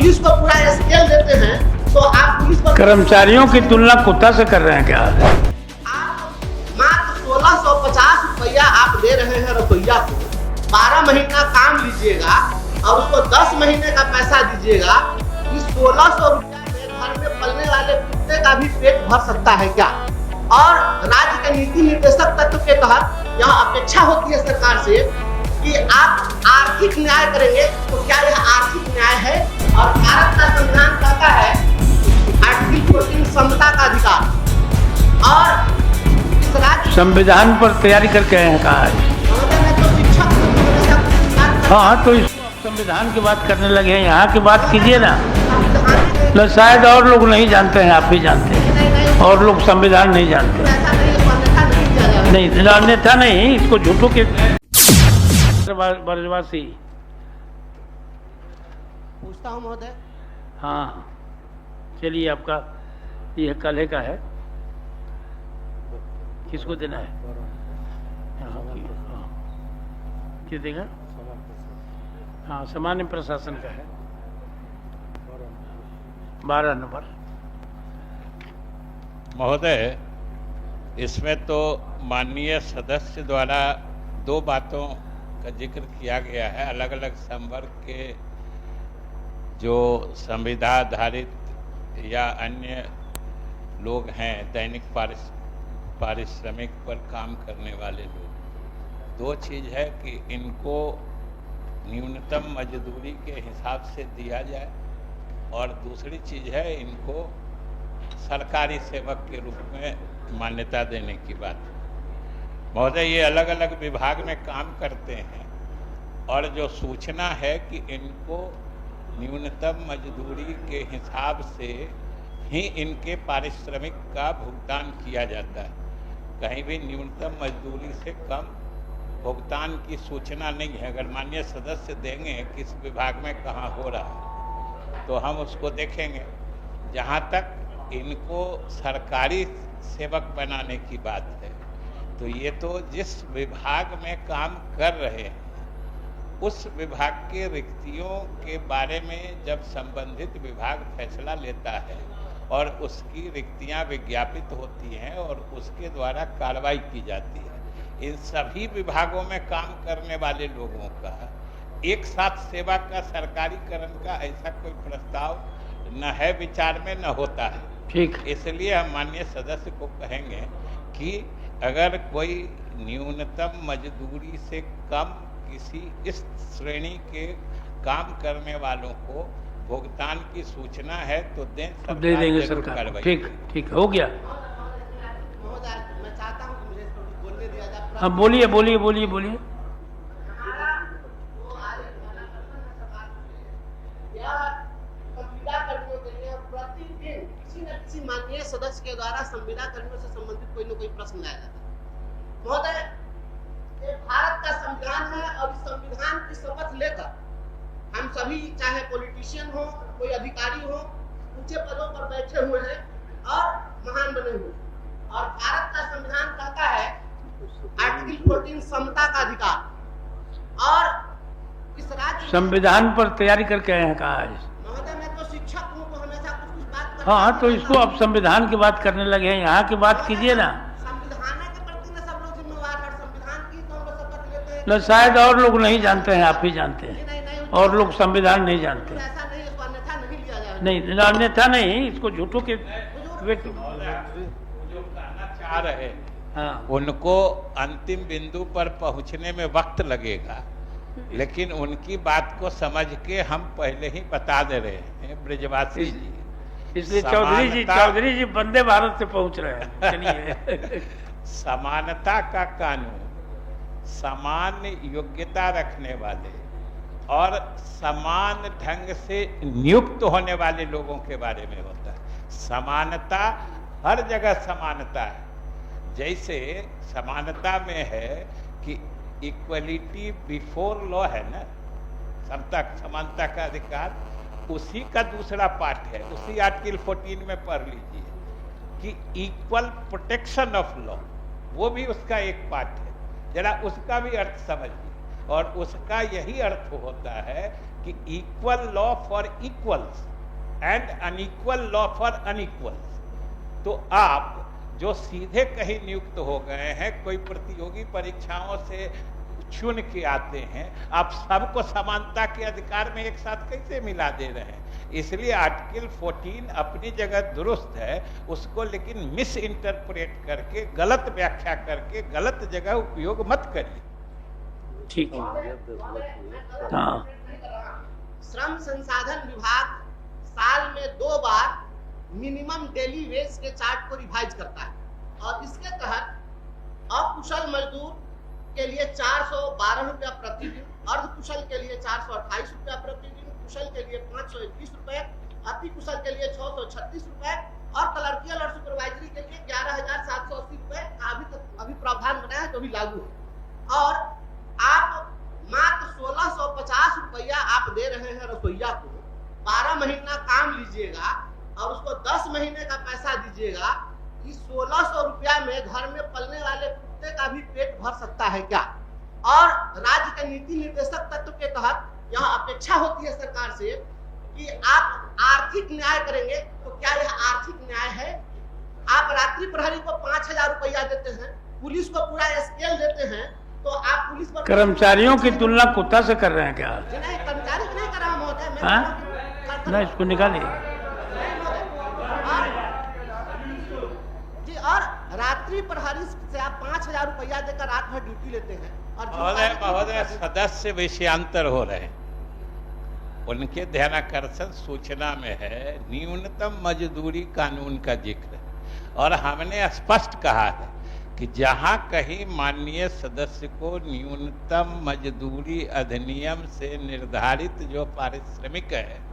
Police को पूरा scale देते हैं, तो आप पुलिस को कर्मचारियों की तुलना कुत्ता से कर रहे हैं क्या? आप मात्र 1650 रुपया आप दे रहे हैं रसोईया को, 12 महीना काम लीजिएगा और उसको 10 महीने का पैसा दीजिएगा। इस 1600 रुपया में घर में पलने वाले कुत्ते का भी पेट भर सकता है क्या? और राज्य के नीति निर्देशक तत्व के तहत यह अपेक्षा होती है सरकार से कि आप आर्थिक न्याय करेंगे, तो क्या यह आर्थिक न्याय है? और भारत का संविधान कहता है आर्टिकल 14 समता का अधिकार, और इस राज्य संविधान पर तैयारी करके आए हैं कहा है। में तो शिक्षक हाँ, तो इस संविधान की बात करने लगे हैं, यहाँ की बात कीजिए ना। न शायद और लोग नहीं जानते हैं, आप भी जानते हैं, और लोग संविधान नहीं जानते। नहीं, अन्यथा नहीं, इसको झूठों के ब्रजवासी। पूछता हूँ महोदय, हाँ, चलिए, आपका यह कल का है, किसको देना है? किस देगा? हाँ, सामान्य प्रशासन का है, 12 नंबर। महोदय, इसमें तो माननीय सदस्य द्वारा 2 बातों का जिक्र किया गया है। अलग अलग संवर्ग के जो संविधाधारित या अन्य लोग हैं, दैनिक पारिश्रमिक पर काम करने वाले लोग, 2 चीज़ है कि इनको न्यूनतम मजदूरी के हिसाब से दिया जाए, और दूसरी चीज़ है इनको सरकारी सेवक के रूप में मान्यता देने की बात। महोदय, ये अलग अलग विभाग में काम करते हैं, और जो सूचना है कि इनको न्यूनतम मजदूरी के हिसाब से ही इनके पारिश्रमिक का भुगतान किया जाता है। कहीं भी न्यूनतम मजदूरी से कम भुगतान की सूचना नहीं है। अगर माननीय सदस्य देंगे किस विभाग में कहाँ हो रहा है, तो हम उसको देखेंगे। जहाँ तक इनको सरकारी सेवक बनाने की बात है, तो ये तो जिस विभाग में काम कर रहे हैं उस विभाग के रिक्तियों के बारे में जब संबंधित विभाग फैसला लेता है और उसकी रिक्तियां विज्ञापित होती हैं और उसके द्वारा कार्रवाई की जाती है, इन सभी विभागों में काम करने वाले लोगों का एक साथ सेवा का सरकारीकरण का ऐसा कोई प्रस्ताव न है, विचार में न होता है। ठीक, इसलिए हम माननीय सदस्य को कहेंगे कि अगर कोई न्यूनतम मजदूरी से कम किसी इस श्रेणी के काम करने वालों को भुगतान की सूचना है तो दें, अब दे देंगे सरकार। ठीक ठीक, हो गया। महोदय, मैं चाहता हूँ कि मुझे बोलने दिया जाए। हाँ, बोलिए बोलिए बोलिए बोलिए। प्रतिदिन किसी न किसी माननीय सदस्य के द्वारा संविदा कर्मियों से संबंधित कोई न कोई प्रश्न लाया जाता है। महोदय, ये भारत का संविधान है, और इस संविधान की शपथ लेकर हम सभी, चाहे पॉलिटिशियन हो, कोई अधिकारी हो, ऊंचे पदों पर बैठे हुए हैं और महान बने हुए, और भारत का संविधान कहता है आर्टिकल 14 समता का अधिकार, और इस राज्य संविधान पर तैयारी करके आए हैं कहा है। महोदय, मैं तो शिक्षक हूँ, तो हमेशा कुछ बात करता हाँ, हूँ। तो इसको अब संविधान की बात करने लगे हैं, यहाँ की बात कीजिए ना। संविधान के प्रति न सब लोग जिम्मेवार है, संविधान की तो हम लोग शपथ लेते हैं। न शायद और लोग नहीं जानते हैं, आप भी जानते हैं, नहीं, और लोग संविधान नहीं जानते। ऐसा नहीं, इसको अन्यथा नहीं लिया जाए। नहीं, अन्यथा नहीं, इसको झूठों के जो कहना चाह रहे हैं, हाँ, उनको अंतिम बिंदु पर पहुंचने में वक्त लगेगा, लेकिन उनकी बात को समझ के हम पहले ही बता दे रहे हैं ब्रजवासी जी। इसलिए चौधरी जी वंदे भारत से पहुंच रहे हैं। चलिए। समानता का कानून समान योग्यता रखने वाले और समान ढंग से नियुक्त होने वाले लोगों के बारे में होता है। समानता हर जगह समानता है। जैसे समानता में है कि इक्वलिटी बिफोर लॉ है ना, समता समानता का अधिकार, उसी का दूसरा पार्ट है, उसी आर्टिकल 14 में पढ़ लीजिए कि इक्वल प्रोटेक्शन ऑफ लॉ, वो भी उसका एक पार्ट है। जरा उसका भी अर्थ समझिए, और उसका यही अर्थ होता है कि equal law for equals and unequal law for unequals. तो आप जो सीधे कहीं नियुक्त हो गए हैं, कोई प्रतियोगी परीक्षाओं से चुन के आते हैं, आप सबको समानता के अधिकार में एक साथ कैसे मिला दे रहे हैं? इसलिए आर्टिकल 14 अपनी जगह दुरुस्त है, उसको लेकिन मिस इंटरप्रेट करके, गलत व्याख्या करके, गलत जगह उपयोग मत करिए। ठीक है। हाँ, श्रम संसाधन विभाग साल में 2 बार मिनिमम डेली वेज के चार्ट को रिवाइज करता है और इसके तहत अकुशल मजदूर के लिए 412 रुपया प्रतिदिन, अर्धकुशल के लिए 428 रुपया प्रतिदिन, कुशल के लिए 521 रुपए, अति कुशल के लिए 636 रुपए और क्लर्कियल और सुपरवाइजरी के लिए 11,780 रुपए अभी प्रावधान बनाया है, जो भी लागू है। और आप मात्र 1650 रुपया आप दे रहे हैं रसोईया को, 12 महीना काम लीजिएगा और उसको 10 महीने का पैसा दीजिएगा। इस 1600 रुपया में घर में पलने वाले कुत्ते का भी पेट भर सकता है क्या? और राज्य के नीति निर्देशक तत्व के तहत यह अपेक्षा होती है सरकार से कि आप आर्थिक न्याय करेंगे, तो क्या यह आर्थिक न्याय है? आप रात्रि प्रहरी को 5000 रुपया देते हैं, पुलिस को पूरा स्केल देते हैं, तो आप पुलिस पर कर्मचारियों की तुलना कुत्ता से कर रहे हैं क्या? नहीं, कर्मचारी नहीं कर रहा महोदय, हाँ? ना, इसको निकालिए। और रात्रि प्रहरी से आप 5000 रुपया देकर रात भर ड्यूटी लेते हैं और महोदय सदस्य विषयांतर हो रहे हैं। उनके ध्यानाकर्षण सूचना में है न्यूनतम मजदूरी कानून का जिक्र, और हमने स्पष्ट कहा है कि जहां कहीं माननीय सदस्य को न्यूनतम मजदूरी अधिनियम से निर्धारित जो पारिश्रमिक है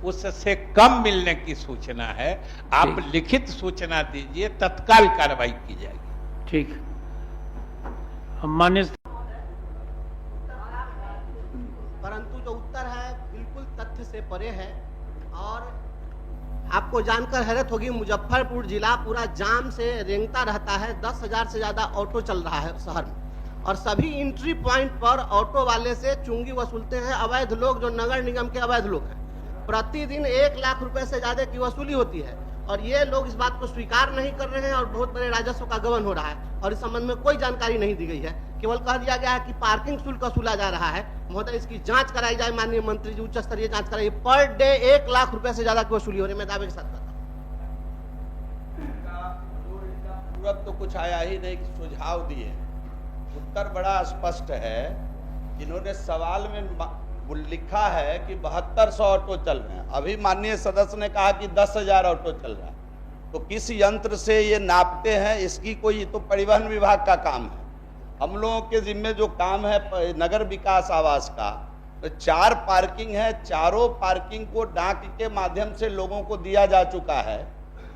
उससे कम मिलने की सूचना है, आप लिखित सूचना दीजिए, तत्काल कार्रवाई की जाएगी। ठीक। हम मान्य, परंतु जो उत्तर है बिल्कुल तथ्य से परे है। और आपको जानकर हैरत होगी, मुजफ्फरपुर जिला पूरा जाम से रेंगता रहता है। 10,000 से ज्यादा ऑटो चल रहा है शहर में और सभी एंट्री पॉइंट पर ऑटो वाले से चुंगी वसूलते हैं अवैध लोग, जो नगर निगम के अवैध लोग हैं। प्रतिदिन 1 लाख रुपए से ज्यादा की वसूली होती है और ये लोग इस बात को स्वीकार नहीं कर रहे हैं और बहुत बड़े राजस्व का गबन हो रहा है और इस संबंध में कोई जानकारी नहीं दी गई है। केवल कह दिया गया है कि पार्किंग शुल्क वसूला जा रहा है। महोदय, इसकी जांच कराई जाए, माननीय मंत्री जी उच्च स्तरीय जांच कराइए। पर डे 1 लाख रुपए से ज्यादा की वसूली हो रही है, मैं दावे के साथ कहता हूं। तुरंत तो कुछ आया ही नहीं कि सुझाव दिए। उत्तर बड़ा स्पष्ट है। इन्होंने सवाल में लिखा है कि 7200 ऑटो चल रहे हैं। अभी माननीय सदस्य ने कहा कि 10,000 ऑटो चल रहा है, तो किस यंत्र से ये नापते हैं इसकी कोई, तो परिवहन विभाग का काम है। हम लोगों के जिम्मे जो काम है नगर विकास आवास का, तो 4 पार्किंग है, चारों पार्किंग को डाक के माध्यम से लोगों को दिया जा चुका है।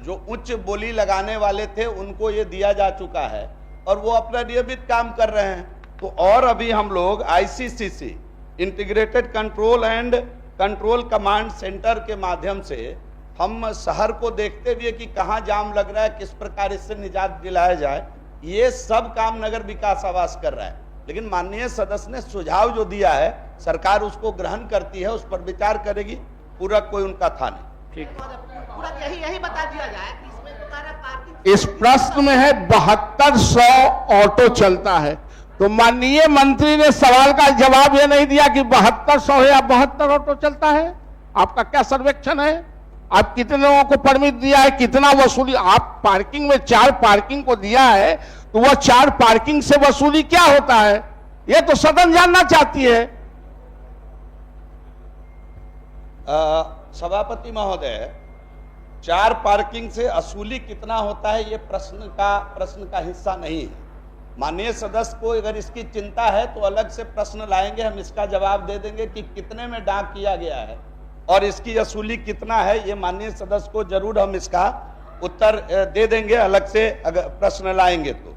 जो उच्च बोली लगाने वाले थे उनको ये दिया जा चुका है और वो अपना नियमित काम कर रहे हैं। तो और अभी हम लोग ICCC integrated control and control command centre के माध्यम से हम शहर को देखते हुए कि कहाँ जाम लग रहा है, किस प्रकार इससे निजात दिलाया जाए, ये सब काम नगर विकास आवास कर रहा है। लेकिन माननीय सदस्य ने सुझाव जो दिया है, सरकार उसको ग्रहण करती है, उस पर विचार करेगी। पूरक कोई उनका था नहीं। ठीक। पूरा यही बता दिया जाए कि इसमें तो सारा पार्किंग। इस प्रश्न में है 7200 ऑटो चलता है, तो माननीय मंत्री ने सवाल का जवाब यह नहीं दिया कि 7200 या 72 ऑटो चलता है। आपका क्या सर्वेक्षण है? आप कितने लोगों को परमिट दिया है, कितना वसूली? आप पार्किंग में 4 पार्किंग को दिया है, तो वह 4 पार्किंग से वसूली क्या होता है, यह तो सदन जानना चाहती है। सभापति महोदय, 4 पार्किंग से वसूली कितना होता है, ये प्रश्न का हिस्सा नहीं है। माननीय सदस्य को अगर इसकी चिंता है तो अलग से प्रश्न लाएंगे, हम इसका जवाब दे देंगे कि कितने में डाक किया गया है और इसकी वसूली कितना है। ये माननीय सदस्य को जरूर हम इसका उत्तर दे देंगे, अलग से अगर प्रश्न लाएंगे तो।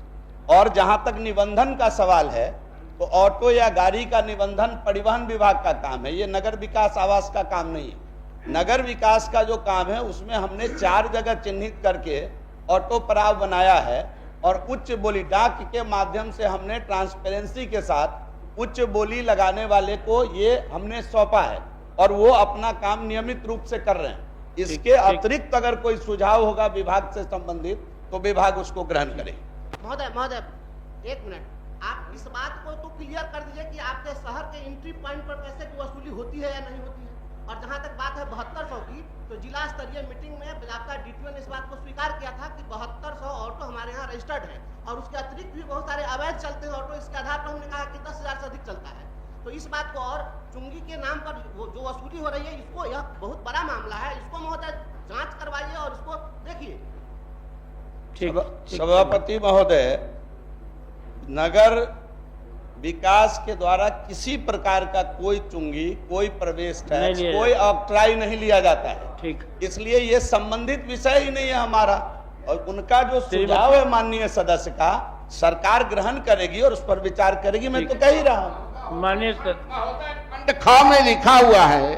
और जहां तक निबंधन का सवाल है, तो ऑटो या गाड़ी का निबंधन परिवहन विभाग का काम है, ये नगर विकास आवास का काम नहीं है। नगर विकास का जो काम है उसमें हमने 4 जगह चिन्हित करके ऑटो पड़ाव बनाया है और उच्च बोली डाक के माध्यम से हमने ट्रांसपेरेंसी के साथ उच्च बोली लगाने वाले को ये हमने सौंपा है। और वो अपना काम नियमित रूप से कर रहे हैं। इसके अतिरिक्त अगर कोई सुझाव होगा विभाग से संबंधित तो विभाग उसको ग्रहण करे। महोदय एक मिनट, आप इस बात को तो क्लियर कर दीजिए कि आपके शहर के एंट्री पॉइंट पर पैसे की वसूली होती है या नहीं होती है। और जहां तक बात है 7200 की, तो जिला स्तरीय मीटिंग में आपका डीटीओ ने इस बात को स्वीकार किया था कि 7200 ऑटो हमारे यहाँ रजिस्टर्ड है और उसके अतिरिक्त भी बहुत सारे अवैध चलते हैं ऑटो। इसके आधार पर हमने कहा कि 10,000 से अधिक चलता है। तो इस बात को, और चुंगी के नाम पर जो वसूली हो रही है, इसको, यह बहुत बड़ा मामला है, इसको महोदय जांच करवाइए और इसको देखिए। सभापति महोदय, नगर विकास के द्वारा किसी प्रकार का कोई चुंगी, कोई प्रवेश टैक्स, कोई ऑक्ट्राई नहीं लिया जाता है। ठीक, इसलिए ये संबंधित विषय ही नहीं है हमारा। और उनका जो सुझाव है माननीय सदस्य का, सरकार ग्रहण करेगी और उस पर विचार करेगी। मैं तो कह ही रहा हूँ। माननीय खंड ख में लिखा हुआ है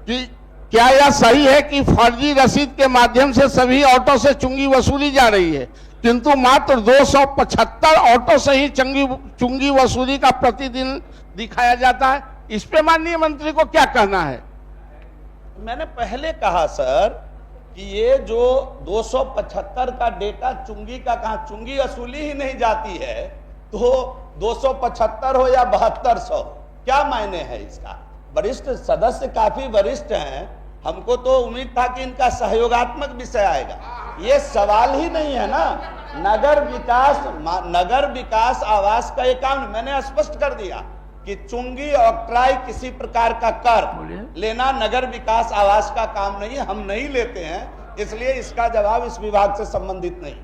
कि क्या यह सही है कि फर्जी रसीद के माध्यम से सभी ऑटो से चुंगी वसूली जा रही है, किंतु मात्र 275 ऑटो से ही चुंगी वसूली का प्रतिदिन दिखाया जाता है। इस पे माननीय मंत्री को क्या कहना है? मैंने पहले कहा सर कि ये जो 275 का डेटा चुंगी का, कहा चुंगी वसूली ही नहीं जाती है, तो 275 हो या 7200, क्या मायने है इसका? वरिष्ठ सदस्य काफी वरिष्ठ हैं, हमको तो उम्मीद था कि इनका सहयोगात्मक विषय आएगा। ये सवाल ही नहीं है ना। नगर विकास आवास का ये काम मैंने स्पष्ट कर दिया कि चुंगी ऑक्ट्राई किसी प्रकार का कर लेना नगर विकास आवास का काम नहीं है, हम नहीं लेते हैं, इसलिए इसका जवाब इस विभाग से संबंधित नहीं।